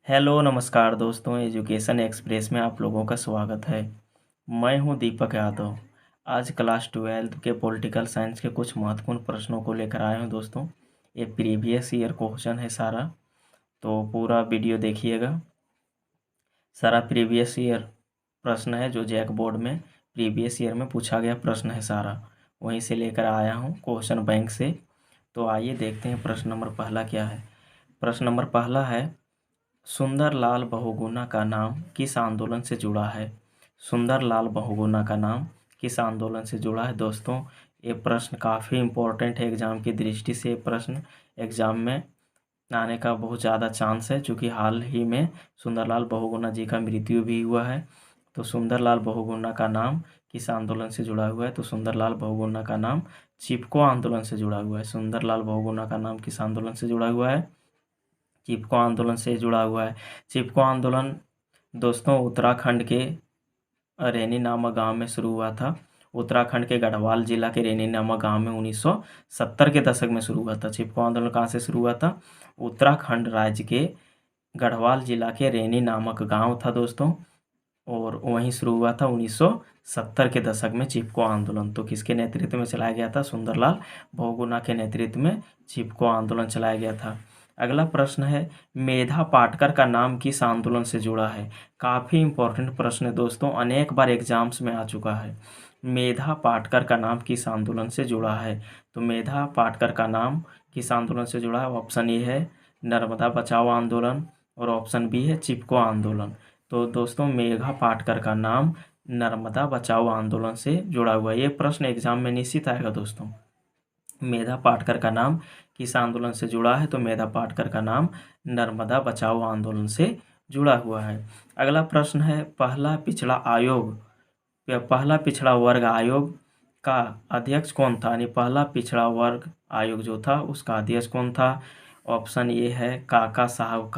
Hello नमस्कार दोस्तों, education express में आप लोगों का स्वागत है। मैं हूं दीपक यादव। आज क्लास 12 के पॉलिटिकल साइंस के कुछ महत्वपूर्ण प्रश्नों को लेकर आए हूं दोस्तों। ये प्रीवियस ईयर क्वेश्चन है सारा, तो पूरा वीडियो देखिएगा। सारा प्रीवियस ईयर प्रश्न है जो जैक बोर्ड में प्रीवियस ईयर में पूछा गया प्रश्न है सारा, वहीं से लेकर आया हूँ क्वेश्चन बैंक से। तो आइए देखते हैं प्रश्न नंबर पहला क्या है। प्रश्न नंबर पहला है, सुंदरलाल बहुगुणा का नाम किस आंदोलन से जुड़ा है। सुंदरलाल बहुगुणा का नाम किस आंदोलन से जुड़ा है दोस्तों। ये प्रश्न काफ़ी इम्पोर्टेंट है एग्ज़ाम की दृष्टि से। ये प्रश्न एग्ज़ाम में आने का बहुत ज़्यादा चांस है, चूँकि हाल ही में सुंदरलाल बहुगुणा जी का मृत्यु भी हुआ है। तो सुंदरलाल बहुगुणा का नाम किस आंदोलन से जुड़ा हुआ है, तो सुंदरलाल बहुगुणा का नाम चिपको आंदोलन से जुड़ा हुआ है। सुंदरलाल बहुगुणा का नाम किस आंदोलन से जुड़ा हुआ है, चिपको आंदोलन से जुड़ा हुआ है। चिपको आंदोलन दोस्तों उत्तराखंड के रेनी नामक गांव में शुरू हुआ था। उत्तराखंड के गढ़वाल जिला के रेनी नामक गांव में 1970 के दशक में शुरू हुआ था। चिपको आंदोलन कहाँ से शुरू हुआ था, उत्तराखंड राज्य के गढ़वाल जिला के रेनी नामक गांव था दोस्तों, और वहीं शुरू हुआ था 1970 के दशक में चिपको आंदोलन। तो किसके नेतृत्व में चलाया गया था, सुंदरलाल बहुगुणा के नेतृत्व में चिपको आंदोलन चलाया गया था। अगला प्रश्न है, मेधा पाटकर का नाम किस आंदोलन से जुड़ा है। काफ़ी इंपॉर्टेंट प्रश्न है दोस्तों, अनेक बार एग्जाम्स में आ चुका है। मेधा पाटकर का नाम किस आंदोलन से जुड़ा है, तो मेधा पाटकर का नाम किस आंदोलन से जुड़ा है। ऑप्शन ए है नर्मदा बचाओ आंदोलन, और ऑप्शन बी है चिपको आंदोलन। तो दोस्तों मेघा पाटकर का नाम नर्मदा बचाओ आंदोलन से जुड़ा हुआ है। ये प्रश्न एग्जाम में निश्चित आएगा दोस्तों। मेधा पाटकर का नाम किस आंदोलन से जुड़ा है, तो मेधा पाटकर का नाम नर्मदा बचाओ आंदोलन से जुड़ा हुआ है। अगला प्रश्न है, पहला पिछड़ा वर्ग आयोग का अध्यक्ष कौन था, यानी पहला पिछड़ा वर्ग आयोग जो था उसका अध्यक्ष कौन था। ऑप्शन ए है काका साहब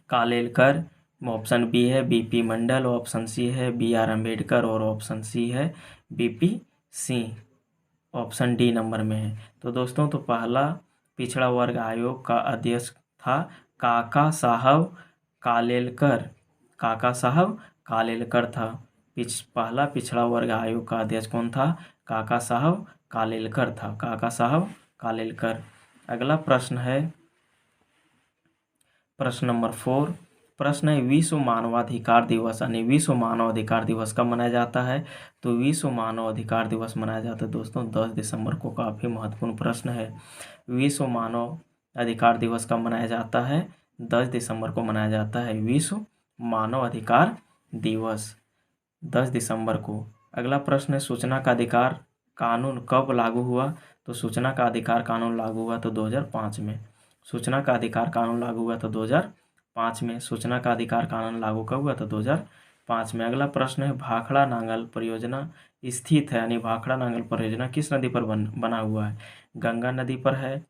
कालेलकर, ऑप्शन बी है बीपी मंडल, ऑप्शन सी है बीआर अम्बेडकर, और ऑप्शन सी है BP Singh. Option D number में है। तो दोस्तों तो पहला पिछड़ा वर्ग आयोग का अध्यक्ष था काका साहब कालेलकर। काका साहब कालेलकर था। पहला पिछड़ा वर्ग आयोग का अध्यक्ष कौन था, काका साहब कालेलकर था, काका साहब कालेलकर। अगला प्रश्न है प्रश्न नंबर 4। प्रश्न है, विश्व मानवाधिकार दिवस यानी विश्व मानवाधिकार दिवस कब मनाया जाता है, तो विश्व मानवाधिकार दिवस मनाया जाता है दोस्तों 10 दिसंबर को। काफ़ी महत्वपूर्ण प्रश्न है। विश्व मानव अधिकार दिवस कब मनाया जाता है, 10 दिसंबर को मनाया जाता है विश्व मानव अधिकार दिवस 10 दिसंबर को। अगला प्रश्न है, सूचना का अधिकार कानून कब लागू हुआ, तो सूचना का अधिकार कानून लागू हुआ तो 2005 में। सूचना का अधिकार कानून लागू हुआ तो 2005 में। सूचना का अधिकार कानून लागू कब हुआ तो 2005 में। अगला प्रश्न है, भाखड़ा नांगल परियोजना स्थित है, यानी भाखड़ा नांगल परियोजना किस नदी पर बना हुआ है। गंगा नदी पर है,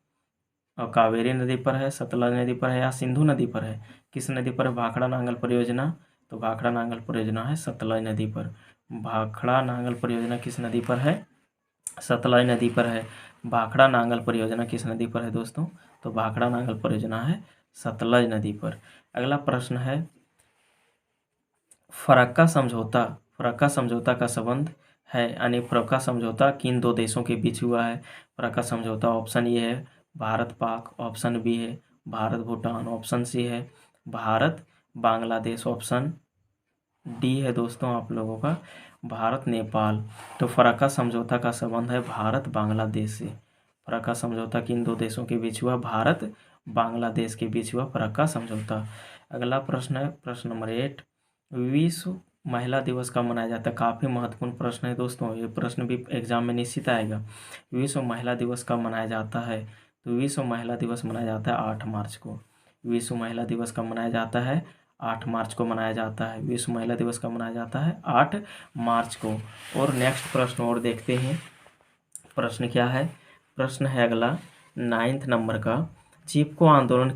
और कावेरी नदी पर है, सतलज नदी पर है, या सिंधु नदी पर है। किस नदी पर है भाखड़ा नांगल परियोजना, तो भाखड़ा नांगल परियोजना है सतलज नदी पर। भाखड़ा नांगल परियोजना किस नदी पर है, सतलज नदी पर है। भाखड़ा नांगल परियोजना किस नदी पर है दोस्तों, तो भाखड़ा नांगल परियोजना है सतलज नदी पर। अगला प्रश्न है, फरक्का समझौता का संबंध है, यानी फरक्का समझौता किन दो देशों के बीच हुआ है। फरक्का समझौता ऑप्शन ए है भारत पाक, ऑप्शन बी है भारत भूटान, ऑप्शन सी है भारत बांग्लादेश, ऑप्शन डी है दोस्तों आप लोगों का भारत नेपाल। तो फरक्का समझौता का संबंध है भारत बांग्लादेश से। फरक्का समझौता किन दो देशों के बीच हुआ, भारत बांग्लादेश के बीच हुआ फरक्का समझौता। अगला प्रश्न है प्रश्न नंबर 8। विश्व महिला दिवस कब मनाया जाता है। काफ़ी महत्वपूर्ण प्रश्न है दोस्तों, ये प्रश्न भी एग्जाम में निश्चित आएगा। विश्व महिला दिवस कब मनाया जाता है, तो विश्व महिला दिवस मनाया जाता है 8 मार्च को। विश्व महिला दिवस कब मनाया जाता है, 8 मार्च को मनाया जाता है। विश्व महिला दिवस कब मनाया जाता है, 8 मार्च को। और नेक्स्ट प्रश्न और देखते हैं, प्रश्न क्या है। प्रश्न है अगला 9th नंबर का, चिपको आंदोलन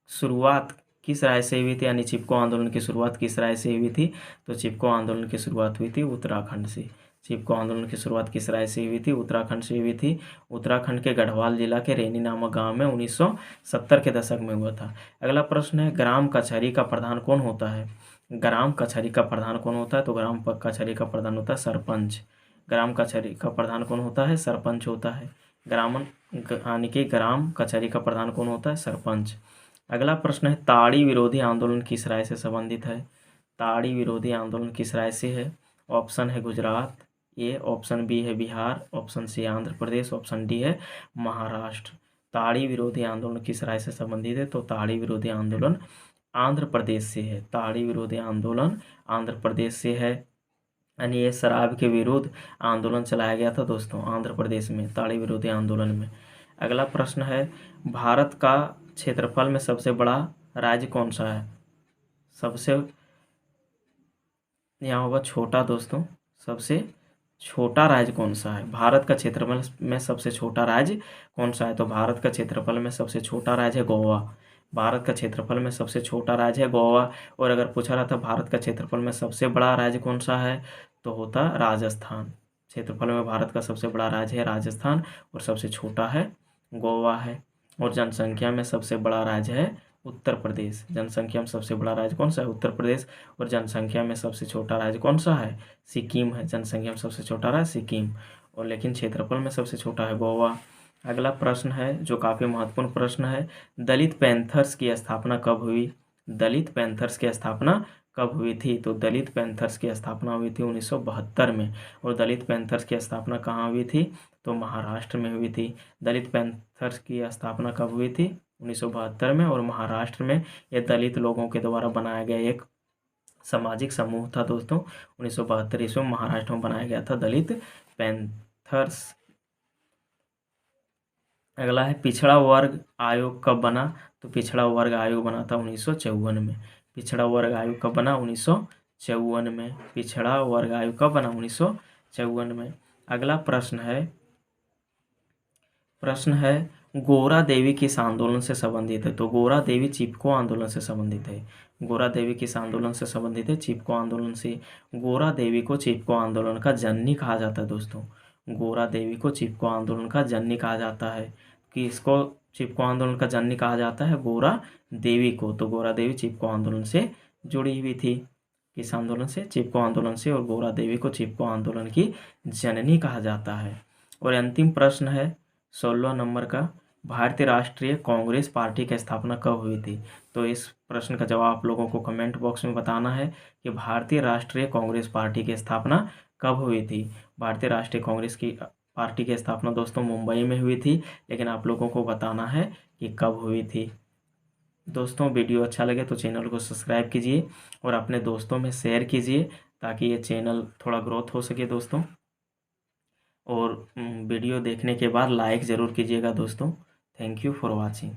शुरुआत किस राज्य से हुई थी, यानी चिपको आंदोलन की शुरुआत किस राज्य से हुई थी, तो चिपको आंदोलन की शुरुआत हुई थी उत्तराखंड से। चिपको आंदोलन की शुरुआत किस राज्य से हुई थी? उत्तराखंड से हुई थी। उत्तराखंड के गढ़वाल जिला के रेनी नामक गांव में 1970 के दशक में हुआ था। अगला प्रश्न है, ग्राम कचहरी का प्रधान कौन होता है? ग्राम कचहरी का प्रधान कौन होता है? तो ग्राम कचहरी का प्रधान होता है सरपंच। ग्राम कचहरी का प्रधान कौन होता है? सरपंच होता है। यानी कि ग्राम कचहरी का प्रधान कौन होता है? सरपंच। अगला प्रश्न है, ताड़ी विरोधी आंदोलन किस राज्य से संबंधित है? ताड़ी विरोधी आंदोलन किस राज्य से है? ऑप्शन है गुजरात ए, ऑप्शन बी है Bihar, option C Andhra Pradesh, option D है महाराष्ट्र। ताड़ी विरोधी आंदोलन किस राज्य से संबंधित है? तो ताड़ी विरोधी आंदोलन आंध्र प्रदेश से है। ताड़ी विरोधी आंदोलन आंध्र प्रदेश से है। यानी ये शराब के विरुद्ध आंदोलन चलाया गया था दोस्तों आंध्र प्रदेश में, ताड़ी विरोधी आंदोलन में। अगला प्रश्न है, भारत का क्षेत्रफल में सबसे बड़ा राज्य कौन सा है? सबसे यहाँ होगा छोटा दोस्तों, सबसे छोटा राज्य कौन सा है? भारत का क्षेत्रफल में सबसे छोटा राज्य कौन सा है? तो भारत का क्षेत्रफल में सबसे छोटा राज्य है गोवा। भारत का क्षेत्रफल में सबसे छोटा राज्य है गोवा। और अगर पूछा रहा था भारत का क्षेत्रफल में सबसे बड़ा राज्य कौन सा है, तो होता राजस्थान। क्षेत्रफल में भारत का सबसे बड़ा राज्य है राजस्थान और सबसे छोटा है गोवा है। और जनसंख्या में सबसे बड़ा राज्य है उत्तर प्रदेश। जनसंख्या में सबसे बड़ा राज्य कौन सा है? उत्तर प्रदेश। और जनसंख्या में सबसे छोटा राज्य कौन सा है? सिक्किम है। जनसंख्या में सबसे छोटा राज्य सिक्किम, और लेकिन क्षेत्रफल में सबसे छोटा है गोवा। अगला प्रश्न है जो काफ़ी महत्वपूर्ण प्रश्न है, दलित पैंथर्स की स्थापना कब हुई? दलित पैंथर्स की स्थापना कब हुई थी? तो दलित पैंथर्स की स्थापना हुई थी 1972 में। और दलित पैंथर्स की स्थापना कहाँ हुई थी? तो महाराष्ट्र में हुई थी। दलित पैंथर्स की स्थापना कब हुई थी? 1972 में। और महाराष्ट्र में यह दलित लोगों के द्वारा बनाया गया एक सामाजिक समूह था दोस्तों। 1972 ईस्वी में महाराष्ट्र में बनाया गया था दलित पैंथर्स। अगला है, पिछड़ा वर्ग आयोग कब बना? तो पिछड़ा वर्ग आयोग बना था 1954 में। पिछड़ा वर्ग आयोग कब बना? 1954 में। पिछड़ा वर्ग आयोग कब बना? 1954 में। अगला प्रश्न है गोरा देवी किस आंदोलन से संबंधित है? तो गोरा देवी चिपको आंदोलन से संबंधित है। गोरा देवी किस आंदोलन से संबंधित है? चिपको आंदोलन से। गोरा देवी को चिपको आंदोलन का जननी कहा जाता है दोस्तों। गोरा देवी को चिपको आंदोलन का जननी कहा जाता है। कि इसको चिपको आंदोलन का जननी कहा जाता है गोरा देवी को। तो गोरा देवी चिपको आंदोलन से जुड़ी हुई थी। किस आंदोलन से? चिपको आंदोलन से। और गोरा देवी को चिपको आंदोलन की जननी कहा जाता है। और अंतिम प्रश्न है 16 नंबर का, भारतीय राष्ट्रीय कांग्रेस पार्टी की स्थापना कब हुई थी? तो इस प्रश्न का जवाब आप लोगों को कमेंट बॉक्स में बताना है कि भारतीय राष्ट्रीय कांग्रेस पार्टी की स्थापना कब हुई थी। भारतीय राष्ट्रीय कांग्रेस की पार्टी की स्थापना दोस्तों मुंबई में हुई थी, लेकिन आप लोगों को बताना है कि कब हुई थी। दोस्तों वीडियो अच्छा लगे तो चैनल को सब्सक्राइब कीजिए और अपने दोस्तों में शेयर कीजिए ताकि ये चैनल थोड़ा ग्रोथ हो सके दोस्तों। और वीडियो देखने के बाद लाइक ज़रूर कीजिएगा दोस्तों। Thank you for watching.